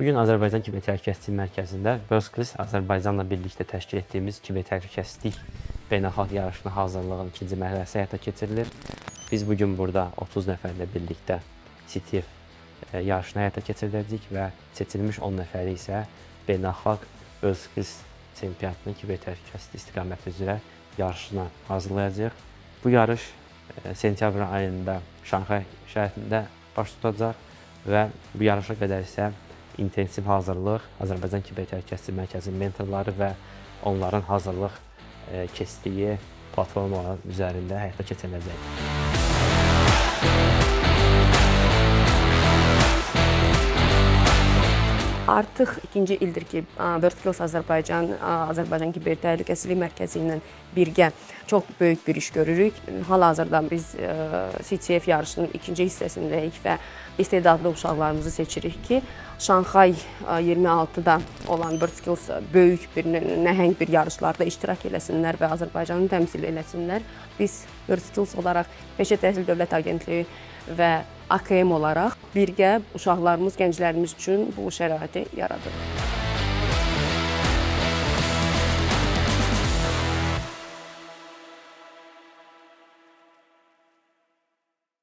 Bugün Azərbaycan Kiber Təhlükəsizlik Mərkəzində WorldSkills Azərbaycanla birlikdə təşkil etdiyimiz kiber təhlükəsizlik beynəlxalq yarışına hazırlığın ikinci mərhələsi həyata keçirilir. Biz bugün burada 30 nəfərlə birlikdə CTF yarışını həyata keçiriləcək və seçilmiş 10 nəfəri isə beynəlxalq WorldSkills çempionatının kiber təhlükəsizlik istiqaməti üzrə yarışına hazırlayacaq. Bu yarış sentyabr ayında Şanxay şəhərində baş tutacaq və bu yarışa qədər isə intensiv hazırlıq Azərbaycan Kiber Təhlükəsizlik Mərkəzinin mentorları və onların hazırlıq keçdiyi platformalar üzərində həyata keçiriləcək. Artıq ikinci ildir ki, WorldSkills Azərbaycan Kiber Təhlükəsizlik Mərkəzi ilə birgə çox böyük bir iş görürük. Hal-hazırda biz CTF yarışının ikinci hissəsindəyik və istedadlı uşaqlarımızı seçirik ki, Şanxay 26-da olan WorldSkills böyük bir, nəhəng bir yarışlarda iştirak eləsinlər və Azərbaycanı təmsil eləsinlər. Biz WorldSkills olaraq Peşə Təhsil Dövlət Agentliyi və AKM olaraq birgə uşaqlarımız, gənclərimiz üçün bu şəraiti yaradırıq.